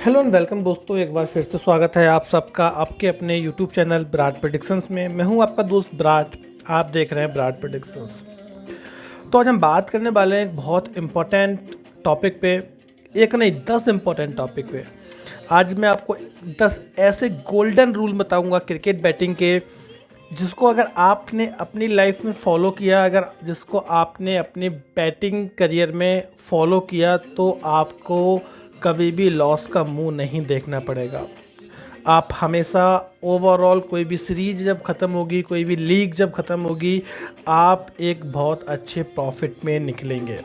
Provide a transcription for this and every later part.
Hello and welcome दोस्तों, एक बार फिर से स्वागत है आप सबका आपके अपने यूट्यूब चैनल ब्राड प्रेडिक्शंस में। मैं हूं आपका दोस्त ब्राड, आप देख रहे हैं ब्राड प्रेडिक्शंस। तो आज हम बात करने वाले हैं एक बहुत इम्पोर्टेंट टॉपिक पे, एक नहीं 10 इम्पोर्टेंट टॉपिक पे। आज मैं आपको 10 ऐसे गोल्डन रूल बताऊंगा क्रिकेट बैटिंग के, जिसको अगर आपने अपनी लाइफ में फॉलो किया, अगर जिसको आपने अपने बैटिंग करियर में फॉलो किया, तो आपको कभी भी लॉस का मुंह नहीं देखना पड़ेगा। आप हमेशा ओवरऑल कोई भी सीरीज जब ख़त्म होगी, कोई भी लीग जब ख़त्म होगी, आप एक बहुत अच्छे प्रॉफिट में निकलेंगे।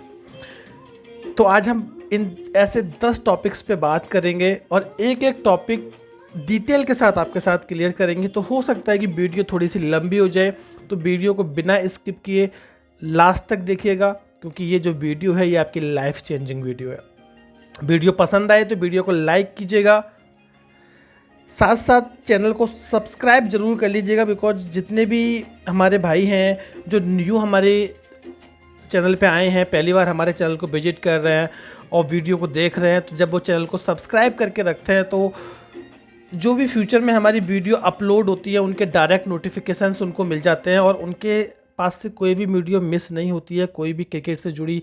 तो आज हम इन ऐसे 10 टॉपिक्स पे बात करेंगे और एक एक टॉपिक डिटेल के साथ आपके साथ क्लियर करेंगे। तो हो सकता है कि वीडियो थोड़ी सी लंबी हो जाए, तो वीडियो को बिना स्किप किए लास्ट तक देखिएगा, क्योंकि ये जो वीडियो है ये आपकी लाइफ चेंजिंग वीडियो है। वीडियो पसंद आए तो वीडियो को लाइक कीजिएगा, साथ साथ चैनल को सब्सक्राइब जरूर कर लीजिएगा, बिकॉज जितने भी हमारे भाई हैं जो न्यू हमारे चैनल पे आए हैं, पहली बार हमारे चैनल को विजिट कर रहे हैं और वीडियो को देख रहे हैं, तो जब वो चैनल को सब्सक्राइब करके रखते हैं तो जो भी फ्यूचर में हमारी वीडियो अपलोड होती है उनके डायरेक्ट नोटिफिकेशंस उनको मिल जाते हैं और उनके पास से कोई भी वीडियो मिस नहीं होती है। कोई भी क्रिकेट से जुड़ी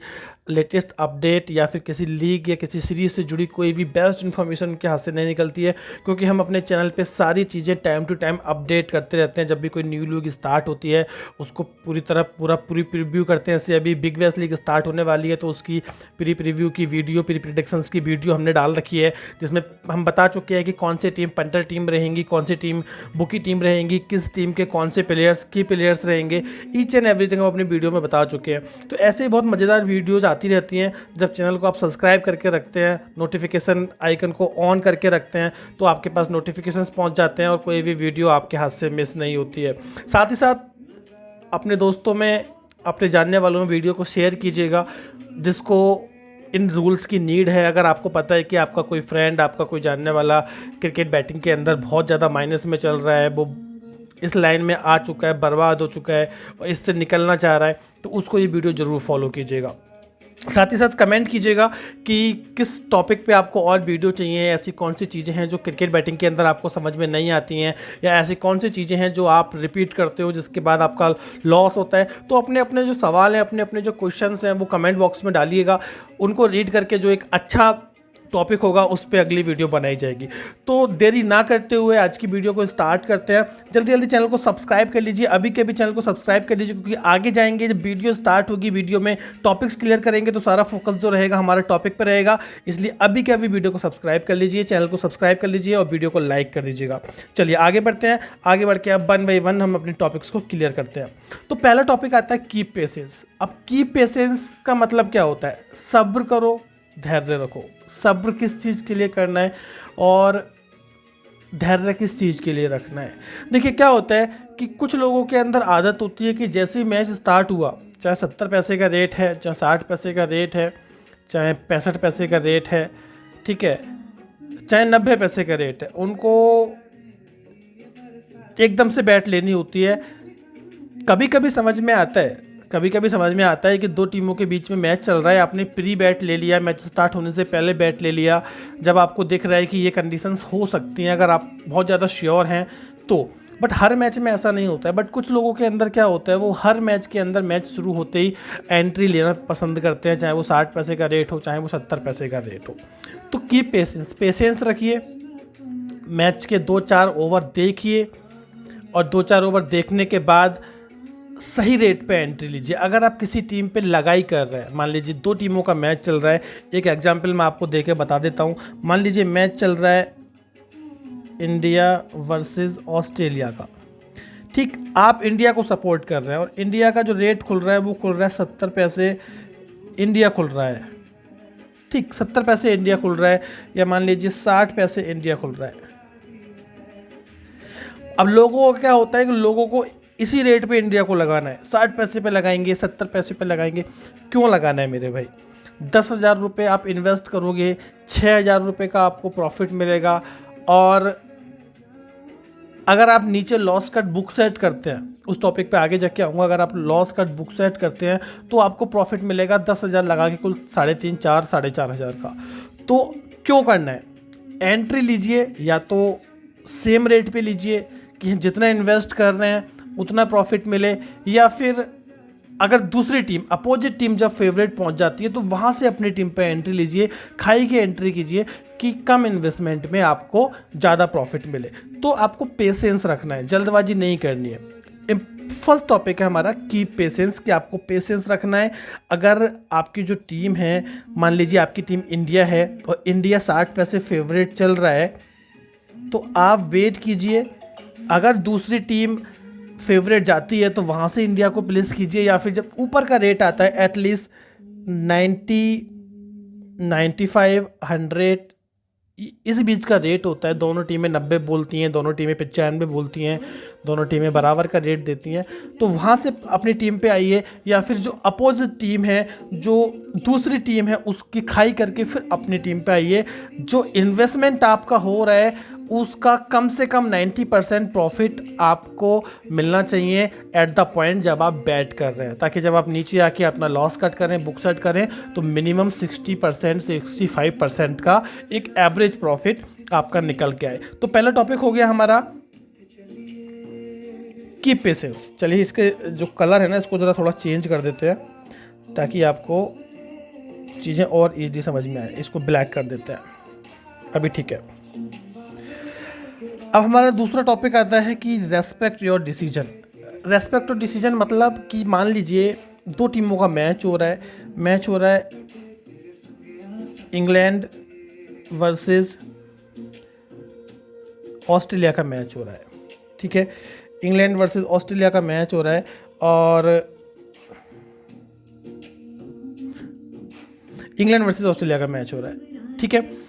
लेटेस्ट अपडेट या फिर किसी लीग या किसी सीरीज़ से जुड़ी कोई भी बेस्ट इन्फॉर्मेशन उनके हाथ से नहीं निकलती है, क्योंकि हम अपने चैनल पे सारी चीज़ें टाइम टू टाइम अपडेट करते रहते हैं। जब भी कोई न्यू लीग स्टार्ट होती है उसको पूरी प्रीव्यू करते हैं। जैसे अभी बिग बैश लीग स्टार्ट होने वाली है तो उसकी प्रीव्यू की वीडियो, प्री प्रेडिक्शंस की वीडियो हमने डाल रखी है, जिसमें हम बता चुके हैं कि कौन सी टीम पंटर टीम रहेंगी, कौन सी टीम बुकी टीम रहेंगी, किस टीम के कौन से प्लेयर्स की प्लेयर्स रहेंगे, ईच एंड एवरीथिंग हम अपनी वीडियो में बता चुके हैं। तो ऐसे ही बहुत मज़ेदार वीडियोज़ आती रहती हैं। जब चैनल को आप सब्सक्राइब करके रखते हैं, नोटिफिकेशन आइकन को ऑन करके रखते हैं, तो आपके पास नोटिफिकेशंस पहुंच जाते हैं और कोई भी वीडियो आपके हाथ से मिस नहीं होती है। साथ ही साथ अपने दोस्तों में, अपने जानने वालों में वीडियो को शेयर कीजिएगा जिसको इन रूल्स की नीड है। अगर आपको पता है कि आपका कोई फ्रेंड, आपका कोई जानने वाला क्रिकेट बैटिंग के अंदर बहुत ज़्यादा माइनस में चल रहा है, वो इस लाइन में आ चुका है, बर्बाद हो चुका है और इससे निकलना चाह रहा है, तो उसको ये वीडियो ज़रूर फॉलो कीजिएगा। साथ ही साथ कमेंट कीजिएगा कि किस टॉपिक पे आपको और वीडियो चाहिए, ऐसी कौन सी चीज़ें हैं जो क्रिकेट बैटिंग के अंदर आपको समझ में नहीं आती हैं, या ऐसी कौन सी चीज़ें हैं जो आप रिपीट करते हो जिसके बाद आपका लॉस होता है। तो अपने अपने जो सवाल हैं, अपने अपने जो क्वेश्चंस हैं, वो कमेंट बॉक्स में डालिएगा। उनको रीड करके जो एक अच्छा टॉपिक होगा उस पर अगली वीडियो बनाई जाएगी। तो देरी ना करते हुए आज की वीडियो को स्टार्ट करते हैं। जल्दी जल्दी चैनल को सब्सक्राइब कर लीजिए, अभी के भी चैनल को सब्सक्राइब कर लीजिए, क्योंकि आगे जाएंगे जब वीडियो स्टार्ट होगी, वीडियो में टॉपिक्स क्लियर करेंगे तो सारा फोकस जो रहेगा हमारे टॉपिक पर रहेगा। इसलिए अभी के अभी वीडियो को सब्सक्राइब कर लीजिए, चैनल को सब्सक्राइब कर लीजिए और वीडियो को लाइक कर दीजिएगा। चलिए आगे बढ़ते हैं। आगे बढ़ के अब 1 बाय 1 हम अपने टॉपिक्स को क्लियर करते हैं। तो पहला टॉपिक आता है कीप पेशेंस। अब कीप पेशेंस का मतलब क्या होता है? सब्र करो, धैर्य रखो। सब्र किस चीज़ के लिए करना है और धैर्य किस चीज़ के लिए रखना है? देखिए क्या होता है कि कुछ लोगों के अंदर आदत होती है कि जैसे ही मैच स्टार्ट हुआ, चाहे 70 पैसे का रेट है, चाहे 60 पैसे का रेट है, चाहे 65 पैसे का रेट है, ठीक है, चाहे 90 पैसे का रेट है, उनको एकदम से बैट लेनी होती है। कभी कभी समझ में आता है, कि दो टीमों के बीच में मैच चल रहा है, आपने प्री बैट ले लिया, मैच स्टार्ट होने से पहले बैट ले लिया, जब आपको दिख रहा है कि ये कंडीशंस हो सकती हैं, अगर आप बहुत ज़्यादा श्योर हैं तो। बट हर मैच में ऐसा नहीं होता है। बट कुछ लोगों के अंदर क्या होता है, वो हर मैच के अंदर मैच शुरू होते ही एंट्री लेना पसंद करते हैं, चाहे वो 60 पैसे का रेट हो, चाहे वो 70 पैसे का रेट हो। तो कीप पेशेंस रखिए, मैच के 2-4 ओवर देखिए और 2-4 ओवर देखने के बाद सही रेट पे एंट्री लीजिए। अगर आप किसी टीम पे लगाई कर रहे हैं, मान लीजिए 2 टीमों का मैच चल रहा है, एक एग्जांपल मैं आपको देके बता देता हूँ। मान लीजिए मैच चल रहा है इंडिया वर्सेस ऑस्ट्रेलिया का, ठीक, आप इंडिया को सपोर्ट कर रहे हैं और इंडिया का जो रेट खुल रहा है वो खुल रहा है 70 पैसे, इंडिया खुल रहा है, ठीक, 70 पैसे इंडिया खुल रहा है, या मान लीजिए 60 पैसे इंडिया खुल रहा है। अब लोगों को क्या होता है कि लोगों को इसी रेट पे इंडिया को लगाना है, 60 पैसे पे लगाएंगे, 70 पैसे पे लगाएंगे। क्यों लगाना है मेरे भाई? 10,000 रुपये आप इन्वेस्ट करोगे, 6,000 रुपये का आपको प्रॉफिट मिलेगा। और अगर आप नीचे लॉस कट बुक सेट करते हैं, उस टॉपिक पे आगे जाके आऊँगा, अगर आप लॉस कट बुक सेट करते हैं तो आपको प्रॉफिट मिलेगा 10,000 लगा के कुल 3,500, 4,500, 4,500 का। तो क्यों करना है? एंट्री लीजिए या तो सेम रेट पे लीजिए कि जितना इन्वेस्ट कर रहे हैं उतना प्रॉफिट मिले, या फिर अगर दूसरी टीम अपोजिट टीम जब फेवरेट पहुंच जाती है तो वहां से अपनी टीम पे एंट्री लीजिए, खाई की एंट्री कीजिए कि कम इन्वेस्टमेंट में आपको ज़्यादा प्रॉफिट मिले। तो आपको पेशेंस रखना है, जल्दबाजी नहीं करनी है। फर्स्ट टॉपिक है हमारा कीप पेशेंस, कि आपको पेशेंस रखना है। अगर आपकी जो टीम है, मान लीजिए आपकी टीम इंडिया है और इंडिया 60 पैसे फेवरेट चल रहा है, तो आप वेट कीजिए। अगर दूसरी टीम फेवरेट जाती है तो वहाँ से इंडिया को प्लेस कीजिए, या फिर जब ऊपर का रेट आता है एटलीस्ट 90, 95, 100 इस बीच का रेट होता है। दोनों टीमें 90 बोलती हैं, दोनों टीमें 95 बोलती हैं, दोनों टीमें बराबर का रेट देती हैं। तो वहाँ से अपनी टीम पे आइए, या फिर जो अपोजिट टीम है, जो दूसरी टीम है, उसकी खाई करके फिर अपनी टीम पे आइए। जो इन्वेस्टमेंट आपका हो रहा है उसका कम से कम 90% प्रॉफिट आपको मिलना चाहिए एट द पॉइंट जब आप बैट कर रहे हैं, ताकि जब आप नीचे आके अपना लॉस कट करें, बुक सेट करें, तो मिनिमम 60% से 65% का एक एवरेज प्रॉफिट आपका निकल के आए। तो पहला टॉपिक हो गया हमारा कीप पेशेंस। चलिए इसके जो कलर है ना, इसको ज़रा थोड़ा चेंज कर देते हैं ताकि आपको चीज़ें और ईजी समझ में आए। इसको ब्लैक कर देते हैं, अभी ठीक है। अब हमारा दूसरा टॉपिक आता है कि respect your decision. Respect your decision मतलब कि मान लीजिए दो टीमों का मैच हो रहा है इंग्लैंड वर्सेस ऑस्ट्रेलिया का मैच हो रहा है, ठीक है। इंग्लैंड वर्सेस ऑस्ट्रेलिया का मैच हो रहा है और इंग्लैंड वर्सेस ऑस्ट्रेलिया का मैच हो रहा है, ठीक है।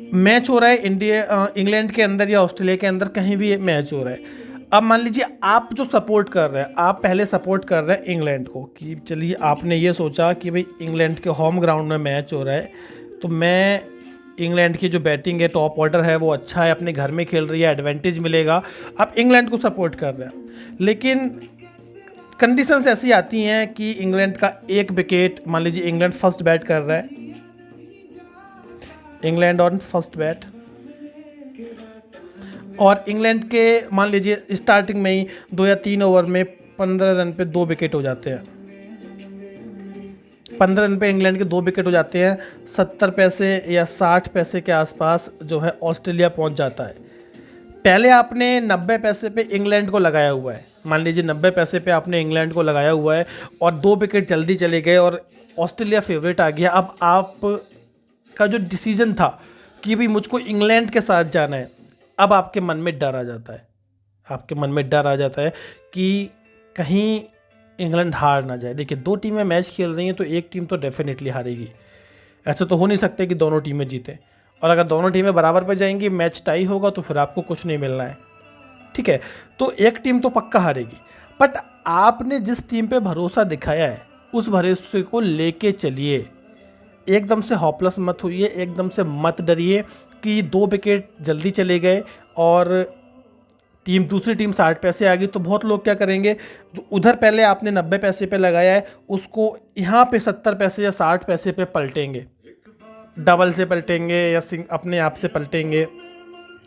मैच हो रहा है इंग्लैंड के अंदर या ऑस्ट्रेलिया के अंदर, कहीं भी मैच हो रहा है। अब मान लीजिए आप जो सपोर्ट कर रहे हैं, आप पहले सपोर्ट कर रहे हैं इंग्लैंड को, कि चलिए आपने ये सोचा कि भाई इंग्लैंड के होम ग्राउंड में मैच हो रहा है, तो मैं इंग्लैंड की जो बैटिंग है, टॉप ऑर्डर है, वो अच्छा है, अपने घर में खेल रही है, एडवांटेज मिलेगा, आप इंग्लैंड को सपोर्ट कर रहे हैं। लेकिन कंडीशंस ऐसी आती हैं कि इंग्लैंड का एक विकेट, मान लीजिए इंग्लैंड फर्स्ट बैट कर रहा है, इंग्लैंड ऑन फर्स्ट बैट, और इंग्लैंड के मान लीजिए स्टार्टिंग में ही 2 या 3 ओवर में 15 रन पे 2 विकेट हो जाते हैं। 15 रन पे इंग्लैंड के 2 विकेट हो जाते हैं। 70 पैसे या 60 पैसे के आसपास जो है ऑस्ट्रेलिया पहुंच जाता है। पहले आपने 90 पैसे पे इंग्लैंड को लगाया हुआ है, मान लीजिए 90 पैसे पे आपने इंग्लैंड को लगाया हुआ है और 2 विकेट जल्दी चले गए और ऑस्ट्रेलिया फेवरेट आ गया। अब आप का जो डिसीजन था कि भाई मुझको इंग्लैंड के साथ जाना है, अब आपके मन में डर आ जाता है, आपके मन में डर आ जाता है कि कहीं इंग्लैंड हार ना जाए। देखिए 2 टीमें मैच खेल रही हैं तो एक टीम तो डेफिनेटली हारेगी, ऐसा तो हो नहीं सकता कि दोनों टीमें जीतें, और अगर दोनों टीमें बराबर पे जाएंगी, मैच टाई होगा, तो फिर आपको कुछ नहीं मिलना है, ठीक है। तो एक टीम तो पक्का हारेगी, बट आपने जिस टीम पे भरोसा दिखाया है उस भरोसे को लेके चलिए। एकदम से हॉपलेस मत होइए, एकदम से मत डरिए कि 2 विकेट जल्दी चले गए और दूसरी टीम 60 पैसे आ गई। तो बहुत लोग क्या करेंगे, जो उधर पहले आपने 90 पैसे पे लगाया है उसको यहाँ पे 70 पैसे या 60 पैसे पे पलटेंगे, डबल से पलटेंगे या अपने आप से पलटेंगे,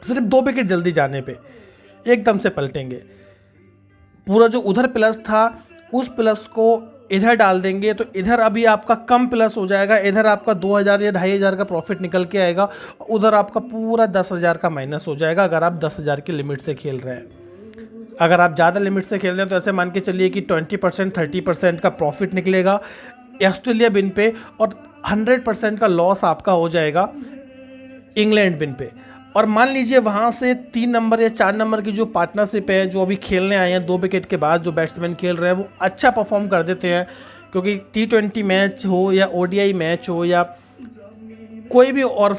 सिर्फ 2 विकेट जल्दी जाने पे एकदम से पलटेंगे। पूरा जो उधर प्लस था उस प्लस को इधर डाल देंगे, तो इधर अभी आपका कम प्लस हो जाएगा, इधर आपका 2000 या 2500 का प्रॉफिट निकल के आएगा, उधर आपका पूरा 10,000 का माइनस हो जाएगा अगर आप 10,000 की लिमिट से खेल रहे हैं। अगर आप ज़्यादा लिमिट से खेल रहे हैं तो ऐसे मान के चलिए कि 20% 30% का प्रॉफिट निकलेगा ऑस्ट्रेलिया विन पे, और 100% का लॉस आपका हो जाएगा इंग्लैंड विन पे। और मान लीजिए वहाँ से 3 नंबर या 4 नंबर की जो पार्टनरशिप है, जो अभी खेलने आए हैं 2 विकेट के बाद, जो बैट्समैन खेल रहे हैं वो अच्छा परफॉर्म कर देते हैं, क्योंकि T20 मैच हो या ODI मैच हो या कोई भी और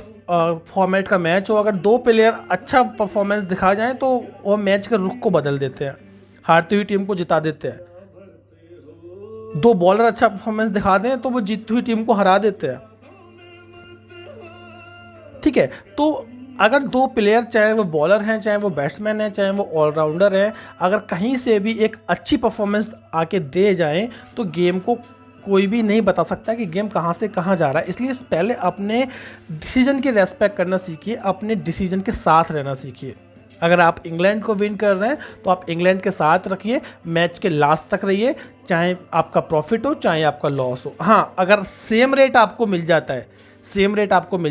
फॉर्मेट का मैच हो, अगर 2 प्लेयर अच्छा परफॉर्मेंस दिखा जाएं तो वो मैच के रुख को बदल देते हैं, हारती हुई टीम को जिता देते हैं। 2 बॉलर अच्छा परफॉर्मेंस दिखा दें तो वो जीतती हुई टीम को हरा देते हैं, ठीक है। तो अगर 2 प्लेयर, चाहे वो बॉलर हैं, चाहे वो बैट्समैन हैं, चाहे वो ऑलराउंडर हैं, अगर कहीं से भी एक अच्छी परफॉर्मेंस आके दे जाएं तो गेम को कोई भी नहीं बता सकता कि गेम कहाँ से कहाँ जा रहा है। इसलिए पहले अपने डिसीजन की रेस्पेक्ट करना सीखिए, अपने डिसीजन के साथ रहना सीखिए। अगर आप इंग्लैंड को विन कर रहे हैं तो आप इंग्लैंड के साथ रखिए, मैच के लास्ट तक रहिए, चाहे आपका प्रॉफिट हो चाहे आपका लॉस हो। हाँ, अगर सेम रेट आपको मिल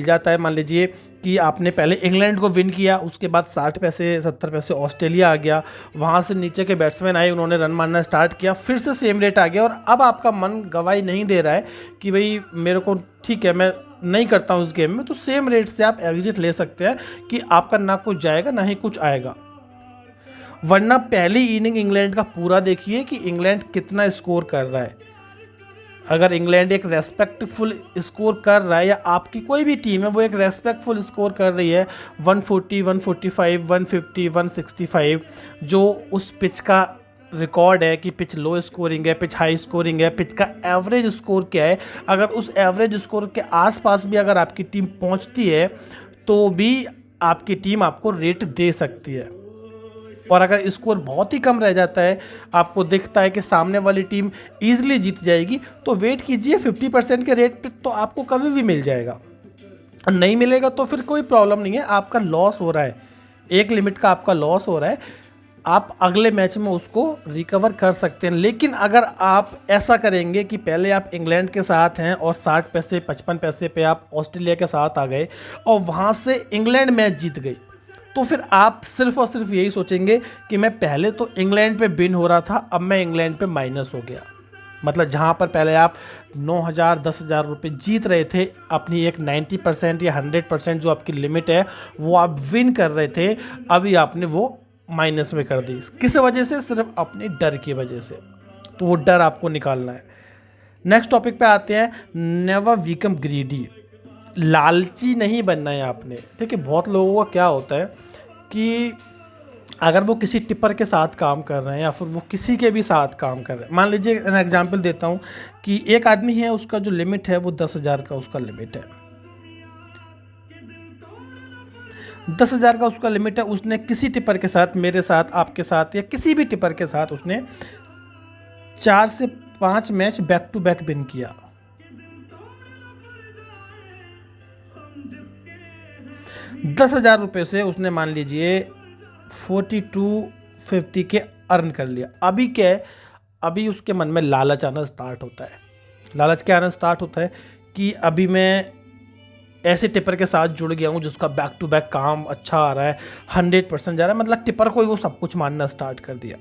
जाता है, मान लीजिए कि आपने पहले इंग्लैंड को विन किया, उसके बाद 60 पैसे 70 पैसे ऑस्ट्रेलिया आ गया, वहाँ से नीचे के बैट्समैन आए, उन्होंने रन मारना स्टार्ट किया, फिर से सेम रेट आ गया और अब आपका मन गवाही नहीं दे रहा है कि भाई मेरे को ठीक है मैं नहीं करता हूँ इस गेम में, तो सेम रेट से आप एग्जिट ले सकते हैं कि आपका ना कुछ जाएगा ना ही कुछ आएगा। वरना पहली इनिंग इंग्लैंड का पूरा देखिए कि इंग्लैंड कितना स्कोर कर रहा है। अगर इंग्लैंड एक रेस्पेक्टफुल स्कोर कर रहा है या आपकी कोई भी टीम है वो एक रेस्पेक्टफुल स्कोर कर रही है 140, 145, 150, 165, जो उस पिच का रिकॉर्ड है कि पिच लो स्कोरिंग है, पिच हाई स्कोरिंग है, पिच का एवरेज स्कोर क्या है, अगर उस एवरेज स्कोर के आसपास भी अगर आपकी टीम पहुंचती है तो भी आपकी टीम आपको रेट दे सकती है। और अगर स्कोर बहुत ही कम रह जाता है, आपको दिखता है कि सामने वाली टीम ईजिली जीत जाएगी, तो वेट कीजिए 50% के रेट पे तो आपको कभी भी मिल जाएगा। और नहीं मिलेगा तो फिर कोई प्रॉब्लम नहीं है, आपका लॉस हो रहा है, एक लिमिट का आपका लॉस हो रहा है, आप अगले मैच में उसको रिकवर कर सकते हैं। लेकिन अगर आप ऐसा करेंगे कि पहले आप इंग्लैंड के साथ हैं और 60 पैसे 55 पैसे पे आप ऑस्ट्रेलिया के साथ आ गए और वहाँ से इंग्लैंड मैच जीत गई, तो फिर आप सिर्फ और सिर्फ यही सोचेंगे कि मैं पहले तो इंग्लैंड पे विन हो रहा था, अब मैं इंग्लैंड पे माइनस हो गया। मतलब जहाँ पर पहले आप 9,000 10,000 रुपये जीत रहे थे, अपनी एक 90% या 100% जो आपकी लिमिट है वो आप विन कर रहे थे, अभी आपने वो माइनस में कर दी। किस वजह से? सिर्फ अपने डर की वजह से। तो वो डर आपको निकालना है। नेक्स्ट टॉपिक पे आते हैं, नेवर बिकम ग्रीडी। लालची नहीं बनना है आपने। देखिए बहुत लोगों का क्या होता है कि अगर वो किसी टिपर के साथ काम कर रहे हैं या फिर वो किसी के भी साथ काम कर रहे हैं, मान लीजिए मैं एग्जांपल देता हूँ कि एक आदमी है, उसका जो लिमिट है वो 10,000 का उसका लिमिट है, 10,000 का उसका लिमिट है। उसने किसी टिपर के साथ, मेरे साथ, आपके साथ या किसी भी टिपर के साथ उसने 4 से 5 match back to back win किया। 10,000 रुपये से उसने मान लीजिए 4250 के अर्न कर लिया। अभी क्या है, अभी उसके मन में लालच आना स्टार्ट होता है। लालच क्या आना स्टार्ट होता है कि अभी मैं ऐसे टिपर के साथ जुड़ गया हूँ जिसका बैक टू बैक काम अच्छा आ रहा है, 100% जा रहा है, मतलब टिपर को ही वो सब कुछ मानना स्टार्ट कर दिया।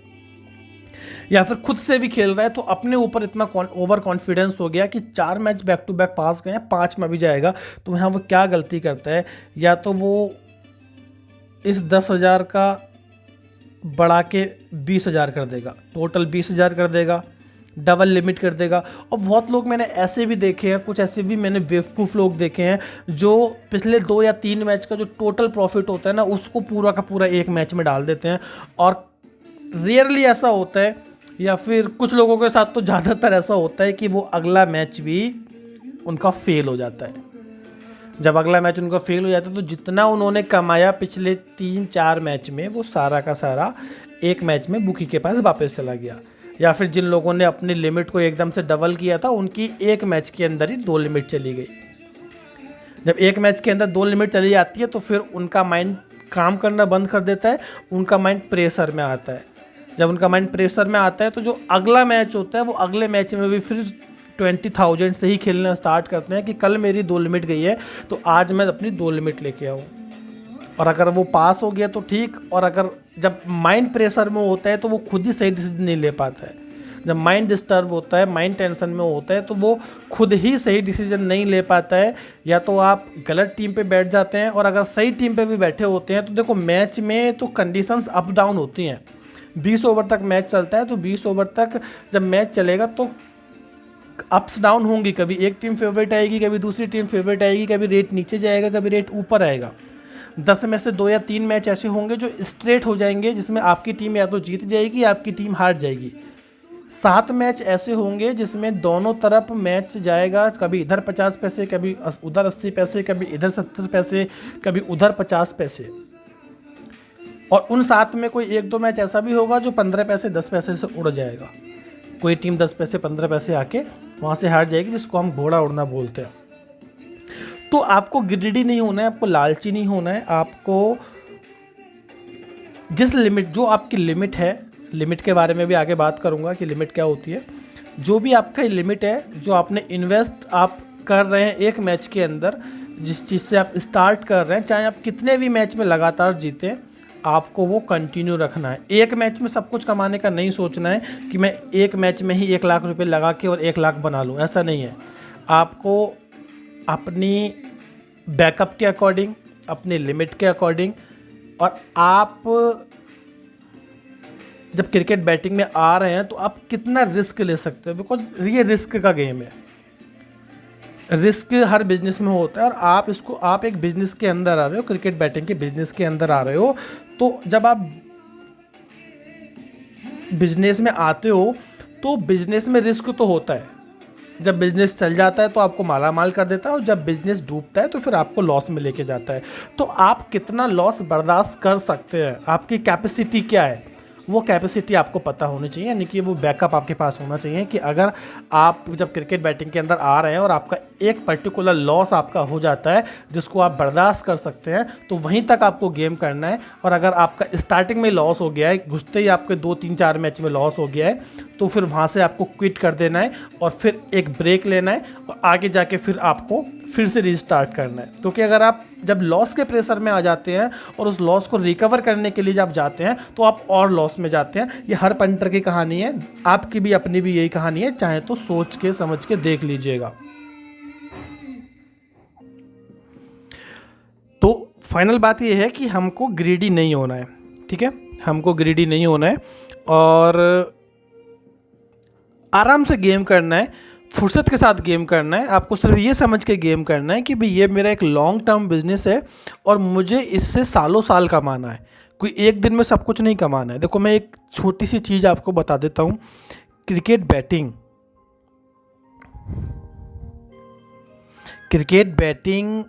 या फिर खुद से भी खेल रहा है तो अपने ऊपर इतना ओवर कॉन्फिडेंस हो गया कि 4 match back to back pass गए, 5 में भी जाएगा। तो यहाँ वो क्या गलती करता है, या तो वो इस 10,000 का बढ़ा के 20,000 कर देगा, टोटल 20,000 कर देगा, डबल लिमिट कर देगा। और बहुत लोग मैंने ऐसे भी देखे हैं, कुछ ऐसे भी मैंने बेवकूफ़ लोग देखे हैं जो पिछले 2 या 3 मैच का जो टोटल प्रॉफिट होता है ना, उसको पूरा का पूरा एक मैच में डाल देते हैं। और रेयरली ऐसा होता है, या फिर कुछ लोगों के साथ तो ज़्यादातर ऐसा होता है कि वो अगला मैच भी उनका फेल हो जाता है। जब अगला मैच उनका फेल हो जाता है तो जितना उन्होंने कमाया पिछले 3-4 मैच में, वो सारा का सारा एक मैच में बुकी के पास वापस चला गया। या फिर जिन लोगों ने अपनी लिमिट को एकदम से डबल किया था, उनकी एक मैच के अंदर ही 2 लिमिट चली गई। जब एक मैच के अंदर 2 लिमिट चली जाती है तो फिर उनका माइंड काम करना बंद कर देता है, उनका माइंड प्रेशर में आता है। जब उनका माइंड प्रेशर में आता है तो जो अगला मैच होता है वो अगले मैच में भी फिर 20,000 से ही खेलना स्टार्ट करते हैं कि कल मेरी 2 लिमिट गई है तो आज मैं अपनी 2 लिमिट लेके आऊँ। और अगर वो पास हो गया तो ठीक, और अगर जब माइंड प्रेशर में होता है तो वो खुद ही सही डिसीजन नहीं ले पाता है। जब माइंड डिस्टर्ब होता है, माइंड टेंशन में होता है, तो वो खुद ही सही डिसीजन नहीं ले पाता है। या तो आप गलत टीम पे बैठ जाते हैं, और अगर सही टीम पे भी बैठे होते हैं तो देखो मैच में तो कंडीशंस अप डाउन होती हैं। 20 ओवर तक मैच चलता है, तो 20 ओवर तक जब मैच चलेगा तो अप्स डाउन होंगी। कभी एक टीम फेवरेट आएगी, कभी दूसरी टीम फेवरेट आएगी, कभी रेट नीचे जाएगा, कभी रेट ऊपर आएगा। 10 में से 2 या 3 मैच ऐसे होंगे जो स्ट्रेट हो जाएंगे, जिसमें आपकी टीम या तो जीत जाएगी या आपकी टीम हार जाएगी। 7 मैच ऐसे होंगे जिसमें दोनों तरफ मैच जाएगा, कभी इधर 50 पैसे, कभी उधर 80 पैसे, कभी इधर 70 पैसे, कभी उधर 50 पैसे। और उन 7 में कोई 1-2 मैच ऐसा भी होगा जो 15 पैसे 10 पैसे से उड़ जाएगा। कोई टीम 10 पैसे 15 पैसे आके वहाँ से हार जाएगी, जिसको हम घोड़ा उड़ना बोलते हैं। तो आपको ग्रीडी नहीं होना है, आपको लालची नहीं होना है। आपको जिस लिमिट, जो आपकी लिमिट है, लिमिट के बारे में भी आगे बात करूँगा कि लिमिट क्या होती है। जो भी आपका लिमिट है, जो आपने इन्वेस्ट आप कर रहे हैं एक मैच के अंदर, जिस चीज़ से आप स्टार्ट कर रहे हैं, चाहे आप कितने भी मैच में लगातार जीतें, आपको वो कंटिन्यू रखना है। एक मैच में सब कुछ कमाने का नहीं सोचना है कि मैं एक मैच में ही 1 लाख रुपए लगा के और 1 लाख बना लूँ, ऐसा नहीं है। आपको अपनी बैकअप के अकॉर्डिंग, अपनी लिमिट के अकॉर्डिंग, और आप जब क्रिकेट बैटिंग में आ रहे हैं तो आप कितना रिस्क ले सकते हो, बिकॉज ये रिस्क का गेम है। रिस्क हर बिजनेस में होता है, और आप एक बिजनेस के अंदर आ रहे हो, क्रिकेट बैटिंग के बिजनेस के अंदर आ रहे हो। तो जब आप बिजनेस में आते हो तो बिजनेस में रिस्क तो होता है। जब बिजनेस चल जाता है तो आपको माला माल कर देता है, और जब बिजनेस डूबता है तो फिर आपको लॉस में लेके जाता है। तो आप कितना लॉस बर्दाश्त कर सकते हैं, आपकी कैपेसिटी क्या है, वो कैपेसिटी आपको पता होनी चाहिए। यानी कि वो बैकअप आपके पास होना चाहिए कि अगर आप जब क्रिकेट बैटिंग के अंदर आ रहे हैं और आपका एक पर्टिकुलर लॉस आपका हो जाता है जिसको आप बर्दाश्त कर सकते हैं, तो वहीं तक आपको गेम करना है। और अगर आपका स्टार्टिंग में लॉस हो गया है, घुसते ही आपके 2-3-4 मैच में लॉस हो गया है, तो फिर वहाँ से आपको क्विट कर देना है और फिर एक ब्रेक लेना है, और आगे जाके फिर आपको फिर से रीस्टार्ट करना है। क्योंकि अगर आप जब लॉस के प्रेशर में आ जाते हैं और उस लॉस को रिकवर करने के लिए जब जाते हैं तो आप और लॉस में जाते हैं। ये हर पंटर की कहानी है, आपकी भी अपनी भी यही कहानी है, चाहे तो सोच के समझ के देख लीजिएगा। तो फाइनल बात ये है कि हमको ग्रीडी नहीं होना है, ठीक है, हमको ग्रीडी नहीं होना है और आराम से गेम करना है, फुर्सत के साथ गेम करना है। आपको सिर्फ ये समझ के गेम करना है कि भाई ये मेरा एक लॉन्ग टर्म बिजनेस है और मुझे इससे सालों साल कमाना है, कोई एक दिन में सब कुछ नहीं कमाना है। देखो मैं एक छोटी सी चीज़ आपको बता देता हूँ। क्रिकेट बैटिंग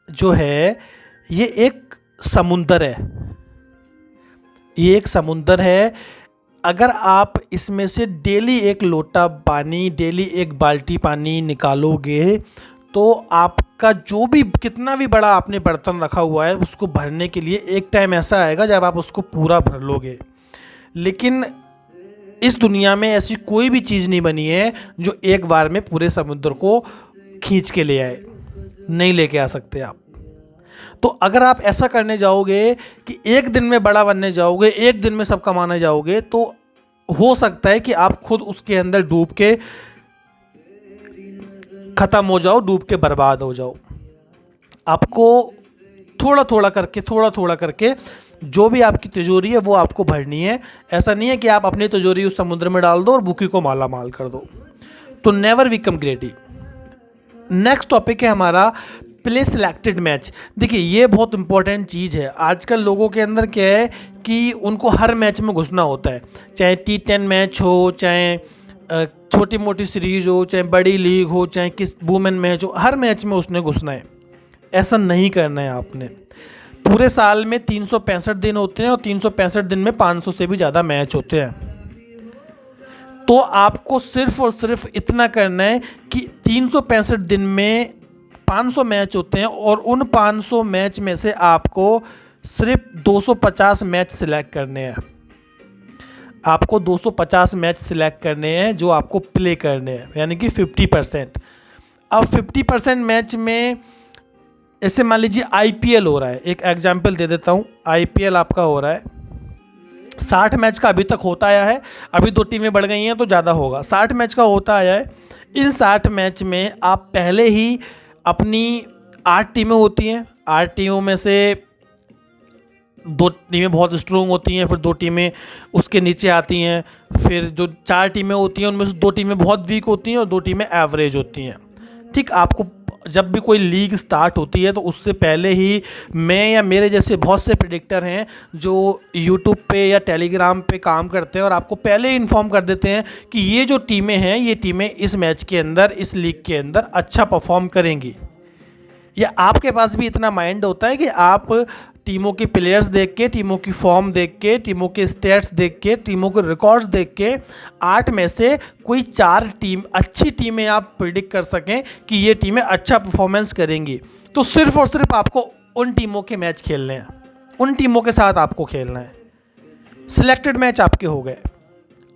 जो है ये एक समुंदर है, ये एक समुंदर है। अगर आप इसमें से डेली एक लोटा पानी, डेली एक बाल्टी पानी निकालोगे तो आपका जो भी कितना भी बड़ा आपने बर्तन रखा हुआ है उसको भरने के लिए एक टाइम ऐसा आएगा जब आप उसको पूरा भर लोगे। लेकिन इस दुनिया में ऐसी कोई भी चीज़ नहीं बनी है जो एक बार में पूरे समुद्र को खींच के ले आए, नहीं लेके आ सकते आप। तो अगर आप ऐसा करने जाओगे कि एक दिन में बड़ा बनने जाओगे, एक दिन में सब कमाने जाओगे, तो हो सकता है कि आप खुद उसके अंदर डूब के खत्म हो जाओ, डूब के बर्बाद हो जाओ। आपको थोड़ा थोड़ा करके जो भी आपकी तिजोरी है वो आपको भरनी है। ऐसा नहीं है कि आप अपनी तिजोरी उस समुद्र में डाल दो और भूखी को माला माल कर दो। तो नेवर बिकम ग्रेडी। नेक्स्ट टॉपिक है हमारा प्ले सिलेक्टेड मैच। देखिए ये बहुत इंपॉर्टेंट चीज़ है। आजकल लोगों के अंदर क्या है कि उनको हर मैच में घुसना होता है, चाहे T10 मैच हो, चाहे छोटी मोटी सीरीज़ हो, चाहे बड़ी लीग हो, चाहे किस वुमेन मैच हो, हर मैच में उसने घुसना है। ऐसा नहीं करना है आपने। पूरे साल में 365 दिन होते हैं और 365 दिन में 500 से भी ज़्यादा मैच होते हैं। तो आपको सिर्फ और सिर्फ इतना करना है कि 365 दिन में 500 मैच होते हैं और उन 500 मैच में से आपको सिर्फ 250 मैच सिलेक्ट करने हैं। आपको 250 मैच सिलेक्ट करने हैं जो आपको प्ले करने हैं, यानी कि 50%। अब 50% मैच में ऐसे मान लीजिए IPL हो रहा है, एक एग्जांपल दे देता हूँ। IPL आपका हो रहा है, 60 मैच का अभी तक होता आया है, अभी 2 टीमें बढ़ गई हैं तो ज़्यादा होगा। 60 मैच का होता आया है। इन 60 मैच में आप पहले ही अपनी 8 टीमें होती हैं, 8 टीमों में से 2 टीमें बहुत स्ट्रोंग होती हैं, फिर 2 टीमें उसके नीचे आती हैं, फिर जो 4 टीमें होती हैं उनमें से 2 टीमें बहुत वीक होती हैं और 2 टीमें एवरेज होती हैं। ठीक, आपको जब भी कोई लीग स्टार्ट होती है तो उससे पहले ही मैं या मेरे जैसे बहुत से प्रेडिक्टर हैं जो यूट्यूब पे या टेलीग्राम पे काम करते हैं और आपको पहले ही इन्फॉर्म कर देते हैं कि ये जो टीमें हैं, ये टीमें इस मैच के अंदर, इस लीग के अंदर अच्छा परफॉर्म करेंगी। या आपके पास भी इतना माइंड होता है कि आप टीमों के प्लेयर्स देख के, टीमों की फॉर्म देख के, टीमों के स्टेट्स देख के, टीमों के रिकॉर्ड्स देख के 8 में से कोई 4 टीम अच्छी टीमें आप प्रिडिक्ट कर सकें कि ये टीमें अच्छा परफॉर्मेंस करेंगी, तो सिर्फ और सिर्फ आपको उन टीमों के मैच खेलने हैं, उन टीमों के साथ आपको खेलना है। सिलेक्टेड मैच आपके हो गए,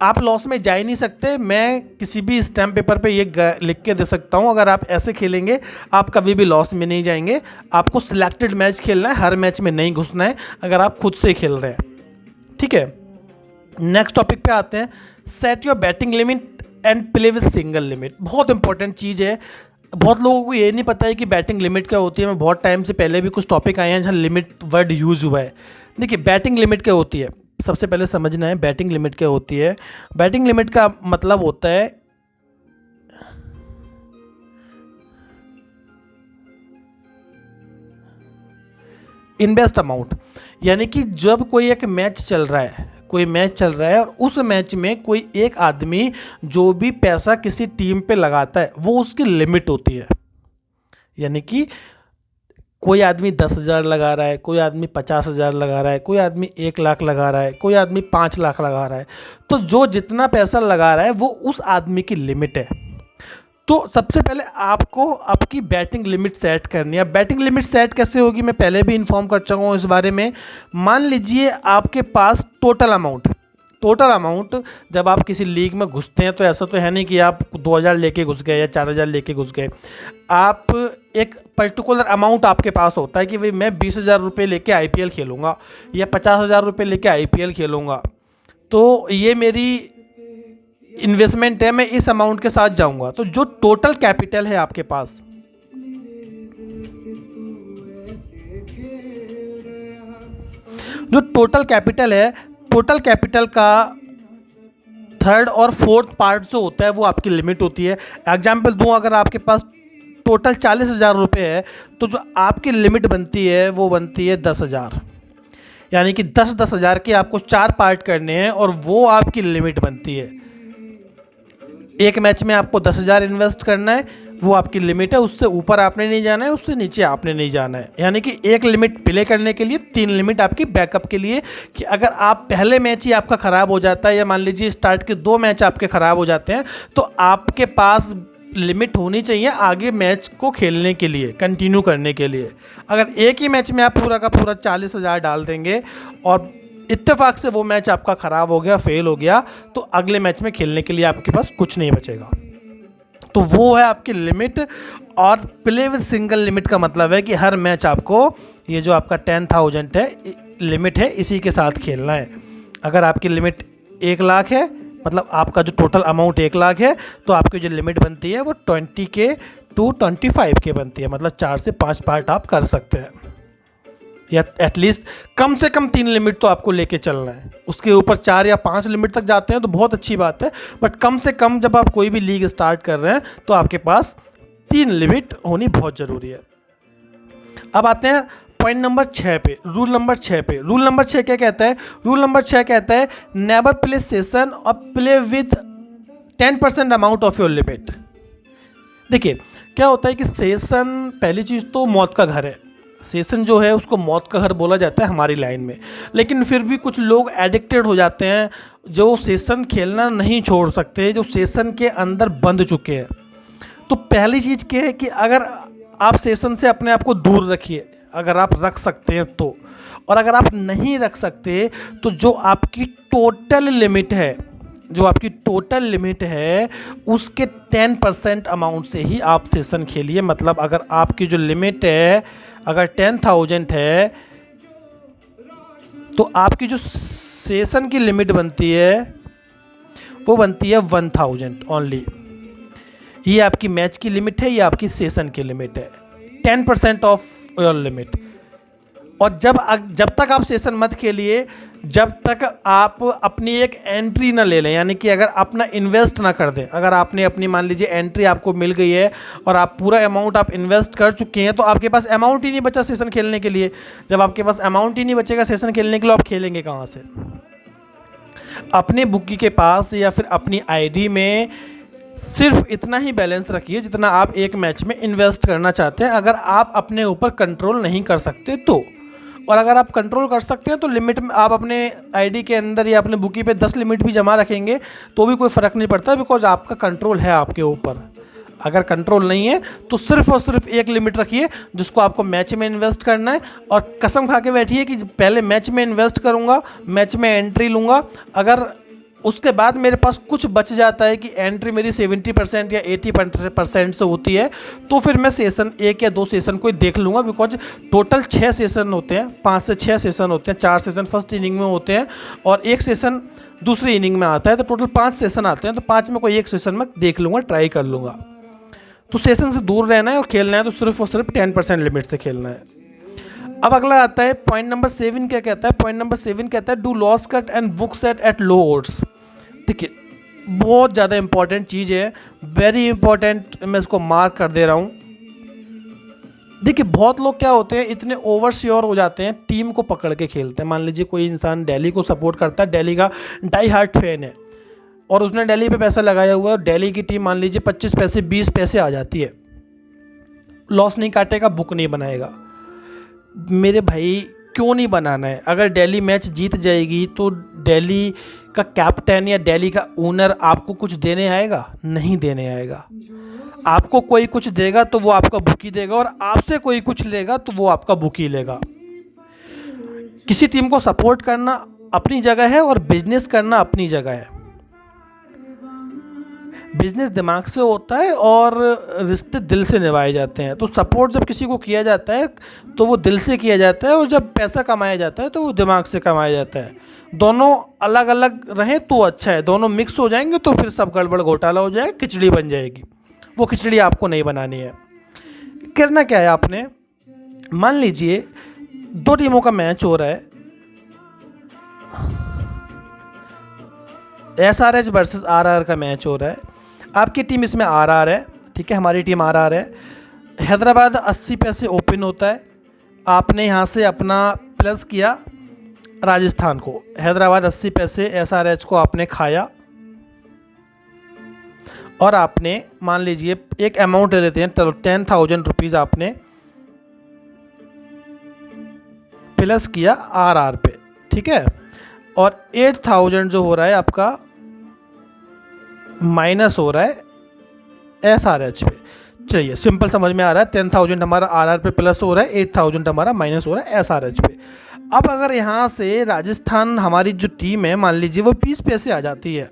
आप लॉस में जा ही नहीं सकते। मैं किसी भी स्टैम्प पेपर पे ये लिख के दे सकता हूँ, अगर आप ऐसे खेलेंगे आप कभी भी लॉस में नहीं जाएंगे। आपको सिलेक्टेड मैच खेलना है, हर मैच में नहीं घुसना है अगर आप खुद से खेल रहे हैं। ठीक है, नेक्स्ट टॉपिक पे आते हैं, set your batting limit and play with single limit. बहुत इंपॉर्टेंट चीज़ है, बहुत लोगों को ये नहीं पता है कि बैटिंग लिमिट क्या होती है। मैं बहुत टाइम से पहले भी कुछ टॉपिक आए हैं जहाँ लिमिट वर्ड यूज हुआ है। देखिए बैटिंग लिमिट क्या होती है, सबसे पहले समझना है बैटिंग लिमिट क्या होती है। बैटिंग लिमिट का मतलब होता है इन्वेस्ट अमाउंट, यानी कि जब कोई एक मैच चल रहा है, कोई मैच चल रहा है और उस मैच में कोई एक आदमी जो भी पैसा किसी टीम पे लगाता है वो उसकी लिमिट होती है। यानी कि कोई आदमी 10,000 लगा रहा है, कोई आदमी 50,000 लगा रहा है, कोई आदमी 1,00,000 लगा रहा है, कोई आदमी 5,00,000 लगा रहा है, तो जो जितना पैसा लगा रहा है वो उस आदमी की लिमिट है। तो सबसे पहले आपको आपकी बैटिंग लिमिट सेट करनी है। बैटिंग लिमिट सेट कैसे होगी, मैं पहले भी इन्फॉर्म कर चुका हूँ इस बारे में। मान लीजिए आपके पास टोटल अमाउंट जब आप किसी लीग में घुसते हैं तो ऐसा तो है नहीं कि आप 2,000 लेके घुस गए या 4,000 लेके घुस गए। आप एक पर्टिकुलर अमाउंट आपके पास होता है कि भाई मैं 20,000 रुपये लेके IPL खेलूँगा या 50,000 रुपये लेके IPL खेलूँगा, तो ये मेरी इन्वेस्टमेंट है, मैं इस अमाउंट के साथ जाऊँगा। तो जो टोटल कैपिटल है आपके पास, जो टोटल कैपिटल है, टोटल कैपिटल का 3rd और 4th पार्ट जो होता है वो आपकी लिमिट होती है। एग्जाम्पल दूँ, अगर आपके पास टोटल 40,000 रुपये है तो जो आपकी लिमिट बनती है वो बनती है 10,000, यानी कि 10,000 के आपको 4 पार्ट करने हैं और वो आपकी लिमिट बनती है। एक मैच में आपको 10,000 इन्वेस्ट करना है, वो आपकी लिमिट है, उससे ऊपर आपने नहीं जाना है, उससे नीचे आपने नहीं जाना है। यानी कि एक लिमिट प्ले करने के लिए 3 लिमिट आपकी बैकअप के लिए, कि अगर आप पहले मैच ही आपका ख़राब हो जाता है या मान लीजिए स्टार्ट के 2 मैच आपके ख़राब हो जाते हैं तो आपके पास लिमिट होनी चाहिए आगे मैच को खेलने के लिए, कंटिन्यू करने के लिए। अगर एक ही मैच में आप पूरा का पूरा 40,000 डाल देंगे और इत्तेफाक से वो मैच आपका ख़राब हो गया, फेल हो गया, तो अगले मैच में खेलने के लिए आपके पास कुछ नहीं बचेगा। तो वो है आपकी लिमिट। और प्ले विद सिंगल लिमिट का मतलब है कि हर मैच आपको ये जो आपका 10,000 है लिमिट है, इसी के साथ खेलना है। अगर आपकी लिमिट 1,00,000 है, मतलब आपका जो टोटल अमाउंट 1,00,000 है, तो आपकी जो लिमिट बनती है वो 20K to 25K बनती है। मतलब 4 से 5 पार्ट आप कर सकते हैं, या एटलीस्ट कम से कम 3 लिमिट तो आपको लेके चलना है। उसके ऊपर 4 या 5 लिमिट तक जाते हैं तो बहुत अच्छी बात है, बट कम से कम जब आप कोई भी लीग स्टार्ट कर रहे हैं तो आपके पास 3 लिमिट होनी बहुत ज़रूरी है। अब आते हैं पॉइंट नंबर 6 पे, रूल नंबर 6 पे। रूल नंबर 6 क्या कहता है? रूल नंबर 6 कहता है नेवर प्ले सेशन और play with 10% amount of your limit. देखिए क्या होता है कि सेशन, पहली चीज़ तो मौत का घर है। सेशन जो है उसको मौत का घर बोला जाता है हमारी लाइन में, लेकिन फिर भी कुछ लोग एडिक्टेड हो जाते हैं जो सेशन खेलना नहीं छोड़ सकते, जो सेशन के अंदर बंध चुके हैं। तो पहली चीज़ क्या है कि अगर आप सेशन से अपने आप को दूर रखिए, अगर आप रख सकते हैं तो, और अगर आप नहीं रख सकते तो जो आपकी टोटल लिमिट है, जो आपकी टोटल लिमिट है उसके 10% अमाउंट से ही आप सेशन खेलिए। मतलब अगर आपकी जो लिमिट है अगर 10,000 है तो आपकी जो सेशन की लिमिट बनती है वो बनती है 1,000 ओनली। ये आपकी मैच की लिमिट है, ये आपकी सेशन की लिमिट है, 10% ऑफ योर लिमिट। और जब तक आप सेशन मत खेलिए, जब तक आप अपनी एक एंट्री ना ले लें, यानी कि अगर अपना इन्वेस्ट ना कर दें। अगर आपने अपनी मान लीजिए एंट्री आपको मिल गई है और आप पूरा अमाउंट आप इन्वेस्ट कर चुके हैं, तो आपके पास अमाउंट ही नहीं बचा सेशन खेलने के लिए। जब आपके पास अमाउंट ही नहीं बचेगा सेशन खेलने के लिए, आप खेलेंगे कहाँ से? अपने बुकी के पास या फिर अपनी आईडी में सिर्फ इतना ही बैलेंस रखिए जितना आप एक मैच में इन्वेस्ट करना चाहते हैं, अगर आप अपने ऊपर कंट्रोल नहीं कर सकते तो। और अगर आप कंट्रोल कर सकते हैं तो लिमिट में आप अपने आईडी के अंदर या अपने बुकी पे 10 लिमिट भी जमा रखेंगे तो भी कोई फ़र्क नहीं पड़ता, बिकॉज आपका कंट्रोल है आपके ऊपर। अगर कंट्रोल नहीं है तो सिर्फ और सिर्फ एक लिमिट रखिए जिसको आपको मैच में इन्वेस्ट करना है, और कसम खा के बैठिए कि पहले मैच में इन्वेस्ट करूँगा, मैच में एंट्री लूँगा, अगर उसके बाद मेरे पास कुछ बच जाता है कि एंट्री मेरी 70% या 80% से होती है, तो फिर मैं सेशन 1 या 2 सेशन कोई देख लूँगा, बिकॉज टोटल 6 सेशन होते हैं, 5 से 6 सेशन होते हैं, 4 सेशन फर्स्ट इनिंग में होते हैं और 1 सेशन दूसरी इनिंग में आता है, तो टोटल 5 सेशन आते हैं, तो 5 में कोई एक सेशन में देख लूँगा, ट्राई कर लूँगा। तो सेशन से दूर रहना है और खेलना है तो सिर्फ और सिर्फ 10% लिमिट से खेलना है। अब अगला आता है पॉइंट नंबर 7। क्या कहता है? पॉइंट नंबर 7 कहता है do loss cut and book set at low odds. देखिए बहुत ज़्यादा इंपॉर्टेंट चीज़ है, वेरी इंपॉर्टेंट, मैं इसको मार्क कर दे रहा हूँ। देखिए बहुत लोग क्या होते हैं, इतने ओवर श्योर हो जाते हैं, टीम को पकड़ के खेलते हैं। मान लीजिए कोई इंसान दिल्ली को सपोर्ट करता है, दिल्ली का डाई हार्ट फैन है और उसने दिल्ली पे पैसा लगाया हुआ है, दिल्ली की टीम मान लीजिए 25 पैसे 20 पैसे आ जाती है, लॉस नहीं काटेगा, बुक नहीं बनाएगा। मेरे भाई क्यों नहीं बनाना है? अगर दिल्ली मैच जीत जाएगी तो दिल्ली का कैप्टन या दिल्ली का ओनर आपको कुछ देने आएगा? नहीं देने आएगा। आपको कोई कुछ देगा तो वो आपका बुकी देगा, और आपसे कोई कुछ लेगा तो वो आपका बुकी लेगा। किसी टीम को सपोर्ट करना अपनी जगह है और बिजनेस करना अपनी जगह है। बिजनेस दिमाग से होता है और रिश्ते दिल से निभाए जाते हैं। तो सपोर्ट जब किसी को किया जाता है तो वो दिल से किया जाता है, और जब पैसा कमाया जाता है तो वो दिमाग से कमाया जाता है। दोनों अलग अलग रहें तो अच्छा है, दोनों मिक्स हो जाएंगे तो फिर सब गड़बड़ घोटाला हो जाएगा, खिचड़ी बन जाएगी। वो खिचड़ी आपको नहीं बनानी है। करना क्या है आपने, मान लीजिए 2 टीमों का मैच हो रहा है, SRH वर्सेस RR का मैच हो रहा है। आपकी टीम इसमें RR है, ठीक है, हमारी टीम RR है। हैदराबाद 80 पैसे ओपन होता है, आपने यहाँ से अपना प्लस किया राजस्थान को, हैदराबाद 80 पैसे SRH को आपने खाया, और आपने मान लीजिए एक अमाउंट ले लेते हैं, 10,000 रुपीज़ आपने प्लस किया RR पे, ठीक है, और 8,000 जो हो रहा है आपका माइनस हो रहा है SRH पे। चलिए सिंपल समझ में आ रहा है, 10,000 हमारा RR पे प्लस हो रहा है, 8,000 हमारा माइनस हो रहा है SRH पे। अब अगर यहाँ से राजस्थान हमारी जो टीम है मान लीजिए वो 20 पैसे आ जाती है,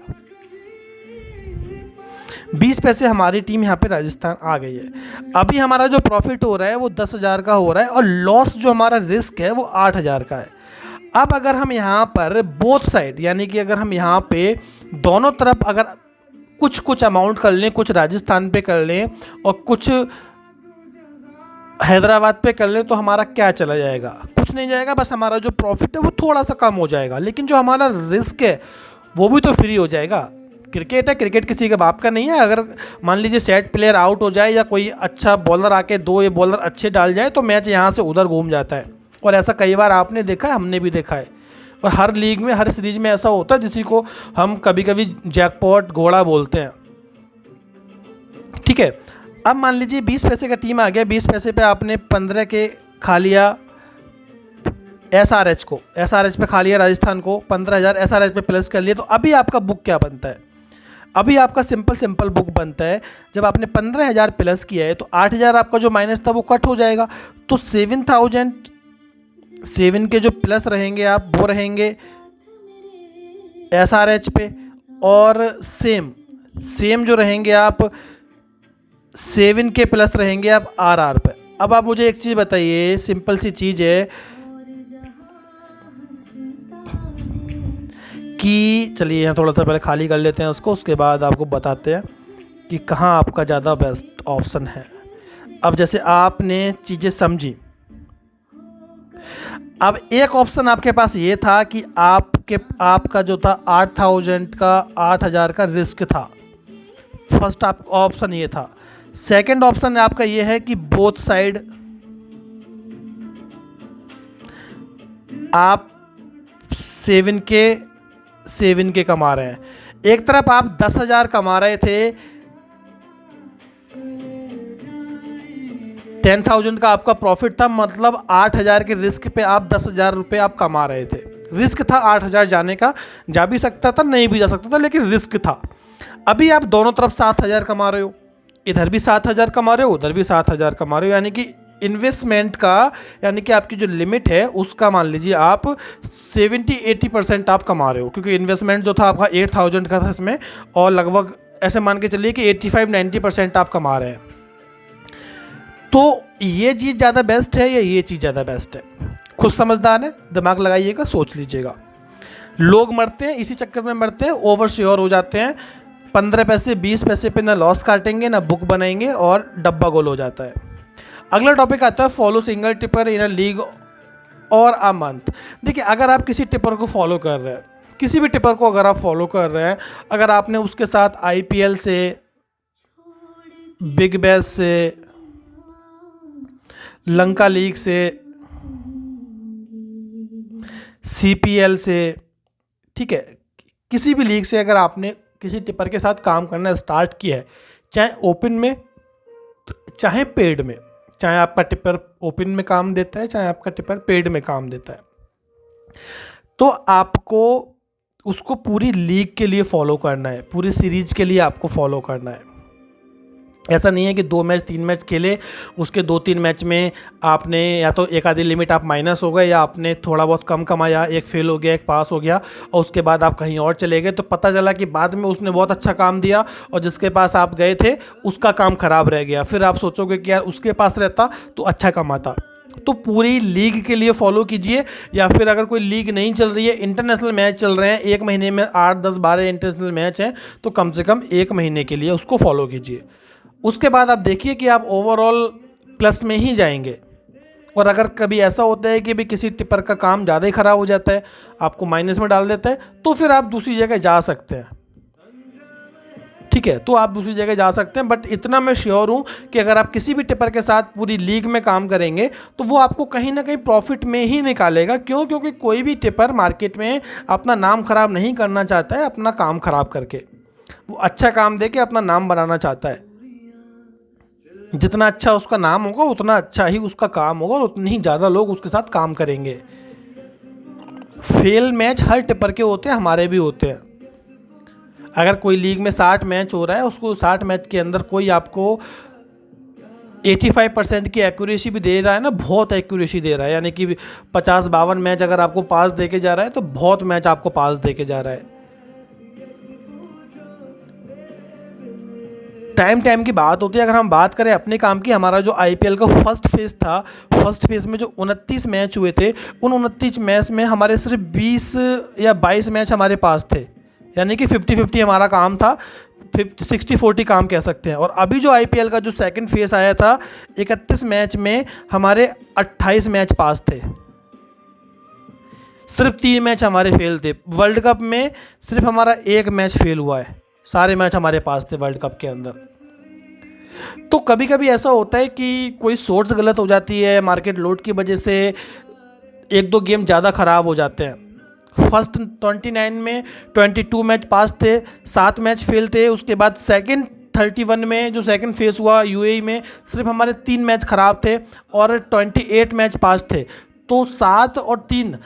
20 पैसे हमारी टीम यहाँ पे राजस्थान आ गई है। अभी हमारा जो प्रॉफिट हो रहा है वो 10,000 का हो रहा है, और लॉस जो हमारा रिस्क है वो 8,000 का है। अब अगर हम यहाँ पर बोथ साइड, यानी कि अगर हम यहाँ पे दोनों तरफ अगर कुछ कुछ अमाउंट कर लें, कुछ राजस्थान पे कर लें और कुछ हैदराबाद पे कर लें, तो हमारा क्या चला जाएगा? कुछ नहीं जाएगा, बस हमारा जो प्रॉफिट है वो थोड़ा सा कम हो जाएगा, लेकिन जो हमारा रिस्क है वो भी तो फ्री हो जाएगा। क्रिकेट है, क्रिकेट किसी के बाप का नहीं है। अगर मान लीजिए सेट प्लेयर आउट हो जाए या कोई अच्छा बॉलर आके 2 ये बॉलर अच्छे डाल जाए तो मैच यहाँ से उधर घूम जाता है, और ऐसा कई बार आपने देखा है, हमने भी देखा है, और हर लीग में हर सीरीज में ऐसा होता है, जिसी को हम कभी कभी जैकपॉट घोड़ा बोलते हैं, ठीक है। अब मान लीजिए 20 पैसे का टीम आ गया, 20 पैसे पे आपने 15 के खा लिया SRH को, SRH पे खा लिया राजस्थान को, 15,000 SRH पे प्लस कर लिया। तो अभी आपका बुक क्या बनता है? अभी आपका सिंपल बुक बनता है, जब आपने 15,000 प्लस किया है तो 8,000 आपका जो माइनस था वो कट हो जाएगा, तो 7,007 के जो प्लस रहेंगे आप वो रहेंगे SRH पे, और सेम जो रहेंगे आप 7 के प्लस रहेंगे आप RR पे। अब आप मुझे एक चीज़ बताइए, सिंपल सी चीज़ है कि चलिए यहाँ थोड़ा सा पहले खाली कर लेते हैं उसको, उसके बाद आपको बताते हैं कि कहाँ आपका ज़्यादा बेस्ट ऑप्शन है। अब जैसे आपने चीज़ें समझी, अब एक ऑप्शन आपके पास ये था कि आपका जो था 8,000 का रिस्क था, फर्स्ट आप ऑप्शन ये था। सेकंड ऑप्शन आपका ये है कि बोथ साइड आप 7 के कमा रहे हैं। एक तरफ आप 10,000 कमा रहे थे 10,000 का आपका प्रॉफिट था, मतलब 8,000 के रिस्क पे आप 10,000 रुपये आप कमा रहे थे। रिस्क था 8,000 जाने का, जा भी सकता था नहीं भी जा सकता था, लेकिन रिस्क था। अभी आप दोनों तरफ 7,000 कमा रहे हो, इधर भी 7,000 कमा रहे हो, उधर भी 7,000 कमा रहे हो, यानी कि इन्वेस्टमेंट का, यानी कि आपकी जो लिमिट है उसका मान लीजिए आप 70-80% आप कमा रहे हो, क्योंकि इन्वेस्टमेंट जो था आपका 8,000 का था इसमें, और लगभग ऐसे मान के चलिए कि 85-90% आप कमा रहे हैं। तो ये चीज़ ज़्यादा बेस्ट है या ये चीज़ ज़्यादा बेस्ट है? खुद समझदार है, दिमाग लगाइएगा, सोच लीजिएगा। लोग मरते हैं इसी चक्कर में मरते हैं, ओवर श्योर हो जाते हैं, 15 पैसे 20 पैसे पे ना लॉस काटेंगे ना बुक बनाएंगे और डब्बा गोल हो जाता है। अगला टॉपिक आता है follow single tipper in a league और अ मंथ। देखिए, अगर आप किसी टिपर को फॉलो कर रहे हैं, किसी भी टिपर को अगर आप फॉलो कर रहे हैं, अगर आपने उसके साथ IPL से, बिग बैश से, लंका लीग से, CPL से, ठीक है, किसी भी लीग से अगर आपने किसी टिपर के साथ काम करना स्टार्ट किया है, चाहे ओपन में चाहे पेड में, चाहे आपका टिपर ओपन में काम देता है चाहे आपका टिपर पेड में काम देता है, तो आपको उसको पूरी लीग के लिए फॉलो करना है, पूरी सीरीज के लिए आपको फॉलो करना है। ऐसा नहीं है कि 2 मैच 3 मैच खेले, उसके 2-3 मैच में आपने या तो एक आधी लिमिट आप माइनस हो गए, या आपने थोड़ा बहुत कम कमाया, एक फेल हो गया एक पास हो गया, और उसके बाद आप कहीं और चले गए, तो पता चला कि बाद में उसने बहुत अच्छा काम दिया और जिसके पास आप गए थे उसका काम ख़राब रह गया। फिर आप सोचोगे कि यार उसके पास रहता तो अच्छा कमाता। तो पूरी लीग के लिए फॉलो कीजिए, या फिर अगर कोई लीग नहीं चल रही है, इंटरनेशनल मैच चल रहे हैं, एक महीने में 8, 10, 12 इंटरनेशनल मैच हैं, तो कम से कम 1 महीने के लिए उसको फॉलो कीजिए। उसके बाद आप देखिए कि आप ओवरऑल प्लस में ही जाएंगे। और अगर कभी ऐसा होता है कि भी किसी टिपर का काम ज़्यादा ही ख़राब हो जाता है, आपको माइनस में डाल देता है, तो फिर आप दूसरी जगह जा सकते हैं, ठीक है, तो आप दूसरी जगह जा सकते हैं। बट इतना मैं श्योर हूँ कि अगर आप किसी भी टिपर के साथ पूरी लीग में काम करेंगे तो वो आपको कहीं ना कहीं प्रॉफिट में ही निकालेगा। क्यों? क्योंकि कोई भी टिपर मार्केट में अपना नाम ख़राब नहीं करना चाहता है अपना काम ख़राब करके, वो अच्छा काम दे के अपना नाम बनाना चाहता है। जितना अच्छा उसका नाम होगा उतना अच्छा ही उसका काम होगा और उतनी ही ज़्यादा लोग उसके साथ काम करेंगे। फेल मैच हर टिपर के होते हैं, हमारे भी होते हैं। अगर कोई लीग में 60 मैच हो रहा है, उसको 60 मैच के अंदर कोई आपको 85% की एक्यूरेसी भी दे रहा है ना, बहुत एक्यूरेसी दे रहा है, यानी कि 50-52 मैच अगर आपको पास दे के जा रहा है तो बहुत मैच आपको पास दे के जा रहा है। टाइम की बात होती है। अगर हम बात करें अपने काम की, हमारा जो IPL का फर्स्ट फेज़ था, फर्स्ट फेज़ में जो 29 मैच हुए थे, उन 29 मैच में हमारे सिर्फ 20 या 22 मैच हमारे पास थे, यानी कि 50-50 हमारा काम था, 60-40 काम कह सकते हैं। और अभी जो IPL का जो सेकंड फेज़ आया था, 31 मैच में हमारे 28 मैच पास थे, सिर्फ 3 मैच हमारे फेल थे। वर्ल्ड कप में सिर्फ हमारा 1 मैच फेल हुआ है, सारे मैच हमारे पास थे वर्ल्ड कप के अंदर। तो कभी कभी ऐसा होता है कि कोई सोर्स गलत हो जाती है, मार्केट लोड की वजह से 1-2 गेम ज़्यादा ख़राब हो जाते हैं। फर्स्ट 29 में 22 मैच पास थे, 7 मैच फेल थे। उसके बाद सेकंड 31 में जो सेकंड फेस हुआ UAE में, सिर्फ हमारे 3 मैच ख़राब थे और 28 मैच पास थे। तो 7 और 3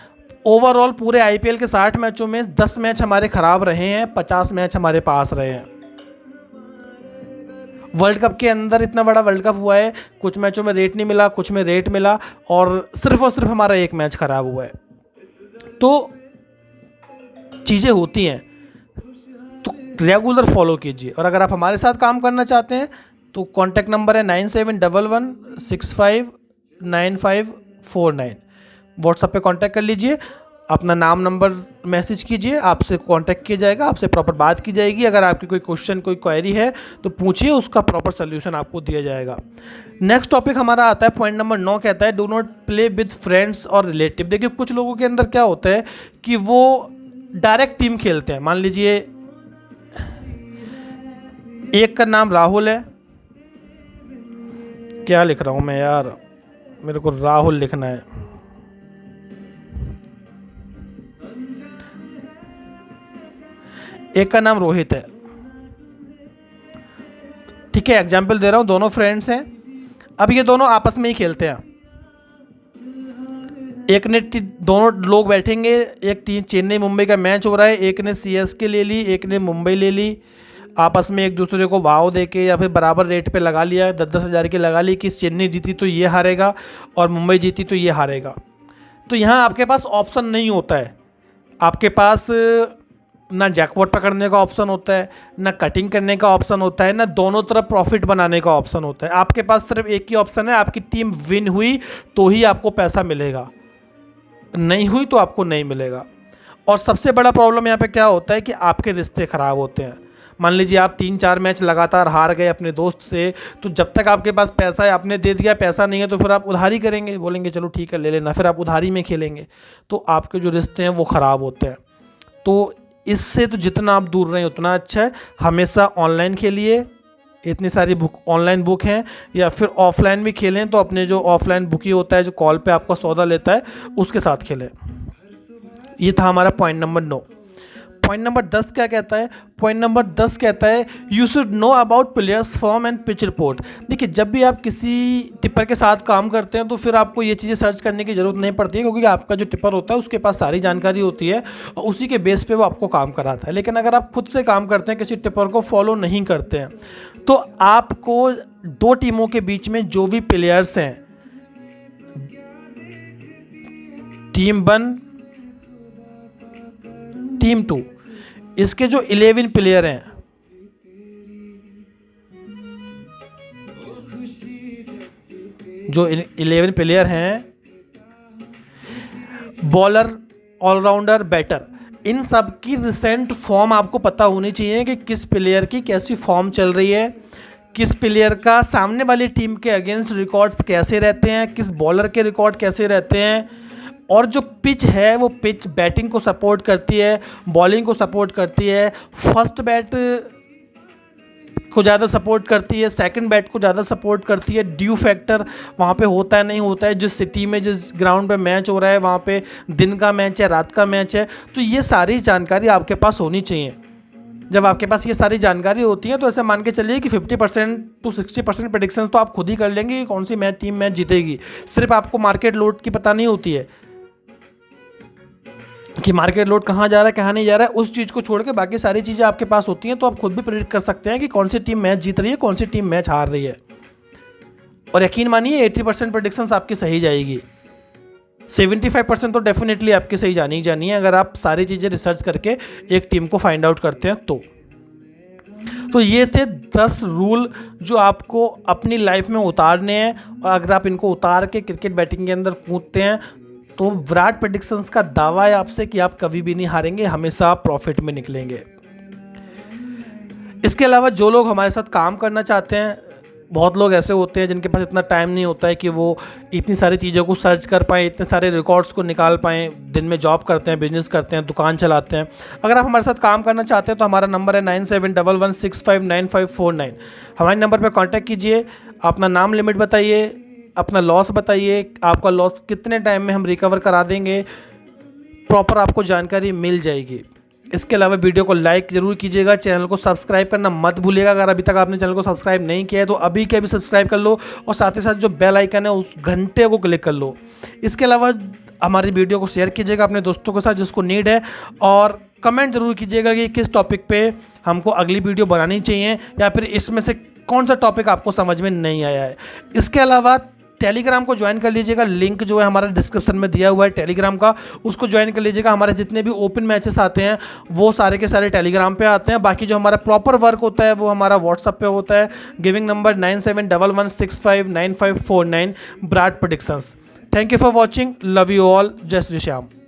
ओवरऑल पूरे IPL के 60 मैचों में 10 मैच हमारे ख़राब रहे हैं, 50 मैच हमारे पास रहे हैं। वर्ल्ड कप के अंदर इतना बड़ा वर्ल्ड कप हुआ है, कुछ मैचों में रेट नहीं मिला, कुछ में रेट मिला, और सिर्फ हमारा 1 मैच ख़राब हुआ है। तो चीज़ें होती हैं, तो रेगुलर फॉलो कीजिए। और अगर आप हमारे साथ काम करना चाहते हैं तो कॉन्टैक्ट नंबर है 9711659549। व्हाट्सएप पे कांटेक्ट कर लीजिए, अपना नाम नंबर मैसेज कीजिए, आपसे कांटेक्ट किया जाएगा, आपसे प्रॉपर बात की जाएगी। अगर आपकी कोई क्वेश्चन कोई क्वेरी है तो पूछिए, उसका प्रॉपर सोल्यूशन आपको दिया जाएगा। नेक्स्ट टॉपिक हमारा आता है पॉइंट नंबर 9, कहता है do not play with friends और रिलेटिव। देखिए, कुछ लोगों के अंदर क्या होता है कि वो डायरेक्ट टीम खेलते हैं। मान लीजिए एक का नाम राहुल है, क्या लिख रहा हूँ मैं यार, मेरे को राहुल लिखना है। एक का नाम रोहित है, ठीक है, एग्जाम्पल दे रहा हूँ, दोनों फ्रेंड्स हैं। अब ये दोनों आपस में ही खेलते हैं, एक ने दोनों लोग बैठेंगे, एक टीम चेन्नई मुंबई का मैच हो रहा है, एक ने सीएसके ले ली, एक ने मुंबई ले ली, आपस में एक दूसरे को वाव दे के या फिर बराबर रेट पे लगा लिया, 10-10 हज़ार की लगा ली कि चेन्नई जीती तो ये हारेगा और मुंबई जीती तो ये हारेगा। तो यहाँ आपके पास ऑप्शन नहीं होता है, आपके पास ना जैकपॉट पकड़ने का ऑप्शन होता है, ना कटिंग करने का ऑप्शन होता है, ना दोनों तरफ प्रॉफिट बनाने का ऑप्शन होता है। आपके पास सिर्फ एक ही ऑप्शन है, आपकी टीम विन हुई तो ही आपको पैसा मिलेगा, नहीं हुई तो आपको नहीं मिलेगा। और सबसे बड़ा प्रॉब्लम यहाँ पे क्या होता है कि आपके रिश्ते ख़राब होते हैं। मान लीजिए आप 3-4 मैच लगातार हार गए अपने दोस्त से, तो जब तक आपके पास पैसा है, आपने दे दिया, पैसा नहीं है तो फिर आप उधारी करेंगे, बोलेंगे चलो ठीक है ले लेना, फिर आप उधारी में खेलेंगे, तो आपके जो रिश्ते हैं वो ख़राब होते हैं। तो इससे तो जितना आप दूर रहें उतना अच्छा है। हमेशा ऑनलाइन खेलिए, इतनी सारी बुक ऑनलाइन बुक हैं, या फिर ऑफलाइन भी खेलें तो अपने जो ऑफलाइन बुकी होता है जो कॉल पे आपका सौदा लेता है उसके साथ खेलें। ये था हमारा पॉइंट नंबर 9। पॉइंट नंबर 10 क्या कहता है? पॉइंट नंबर 10 कहता है you should know about players form and pitch report. देखिए, जब भी आप किसी टिप्पर के साथ काम करते हैं तो फिर आपको ये चीज़ें सर्च करने की ज़रूरत नहीं पड़ती है, क्योंकि आपका जो टिप्पर होता है उसके पास सारी जानकारी होती है और उसी के बेस पे वो आपको काम कराता है। लेकिन अगर आप खुद से काम करते हैं, किसी टिप्पर को फॉलो नहीं करते हैं, तो आपको 2 टीमों के बीच में जो भी प्लेयर्स हैं, टीम 1 टीम 2, इसके जो 11 प्लेयर हैं, जो 11 प्लेयर हैं, बॉलर, ऑलराउंडर, बैटर, इन सब की रिसेंट फॉर्म आपको पता होनी चाहिए कि किस प्लेयर की कैसी फॉर्म चल रही है, किस प्लेयर का सामने वाली टीम के अगेंस्ट रिकॉर्ड्स कैसे रहते हैं, किस बॉलर के रिकॉर्ड कैसे रहते हैं, और जो पिच है वो पिच बैटिंग को सपोर्ट करती है, बॉलिंग को सपोर्ट करती है, फर्स्ट बैट को ज़्यादा सपोर्ट करती है, सेकंड बैट को ज़्यादा सपोर्ट करती है, ड्यू फैक्टर वहाँ पे होता है नहीं होता है, जिस सिटी में जिस ग्राउंड पे मैच हो रहा है वहाँ पे दिन का मैच है, रात का मैच है, तो ये सारी जानकारी आपके पास होनी चाहिए। जब आपके पास ये सारी जानकारी होती है तो ऐसे मान के चलिए कि 50% to 60% प्रेडिक्शन तो आप खुद ही कर लेंगे कि कौन सी टीम मैच जीतेगी। सिर्फ आपको मार्केट लोड की पता नहीं होती है कि मार्केट लोड कहाँ जा रहा है कहाँ नहीं जा रहा है, उस चीज़ को छोड़ के बाकी सारी चीज़ें आपके पास होती हैं, तो आप खुद भी प्रेडिक्ट कर सकते हैं कि कौन सी टीम मैच जीत रही है, कौन सी टीम मैच हार रही है। और यकीन मानिए 80% प्रेडिक्शंस आपकी सही जाएगी, 75% तो डेफिनेटली आपकी सही जानी है अगर आप सारी चीज़ें रिसर्च करके एक टीम को फाइंड आउट करते हैं तो ये थे 10 रूल जो आपको अपनी लाइफ में उतारने हैं, और अगर आप इनको उतार के क्रिकेट बैटिंग के अंदर कूदते हैं तो विराट प्रेडिक्शंस का दावा है आपसे कि आप कभी भी नहीं हारेंगे, हमेशा आप प्रॉफिट में निकलेंगे। इसके अलावा जो लोग हमारे साथ काम करना चाहते हैं, बहुत लोग ऐसे होते हैं जिनके पास इतना टाइम नहीं होता है कि वो इतनी सारी चीज़ों को सर्च कर पाएँ, इतने सारे रिकॉर्ड्स को निकाल पाएँ, दिन में जॉब करते हैं, बिजनेस करते हैं, दुकान चलाते हैं। अगर आप हमारे साथ काम करना चाहते हैं तो हमारा नंबर है 9711659549। हमारे नंबर पर कॉन्टैक्ट कीजिए, अपना नाम, लिमिट बताइए, अपना लॉस बताइए, आपका लॉस कितने टाइम में हम रिकवर करा देंगे, प्रॉपर आपको जानकारी मिल जाएगी। इसके अलावा वीडियो को लाइक ज़रूर कीजिएगा, चैनल को सब्सक्राइब करना मत भूलिएगा। अगर अभी तक आपने चैनल को सब्सक्राइब नहीं किया है तो अभी के अभी सब्सक्राइब कर लो, और साथ ही साथ जो बेल आइकन है उस घंटे को क्लिक कर लो। इसके अलावा हमारी वीडियो को शेयर कीजिएगा अपने दोस्तों के साथ जिसको नीड है, और कमेंट ज़रूर कीजिएगा कि किस टॉपिक पे हमको अगली वीडियो बनानी चाहिए, या फिर इसमें से कौन सा टॉपिक आपको समझ में नहीं आया है। इसके अलावा टेलीग्राम को ज्वाइन कर लीजिएगा, लिंक जो है हमारा डिस्क्रिप्शन में दिया हुआ है टेलीग्राम का, उसको ज्वाइन कर लीजिएगा। हमारे जितने भी ओपन मैचेस आते हैं वो सारे के सारे टेलीग्राम पे आते हैं। बाकी जो हमारा प्रॉपर वर्क होता है वो हमारा व्हाट्सअप पे होता है, giving number 9711659549 broad predictions. Thank you for watching, love you all, जय श्री श्याम।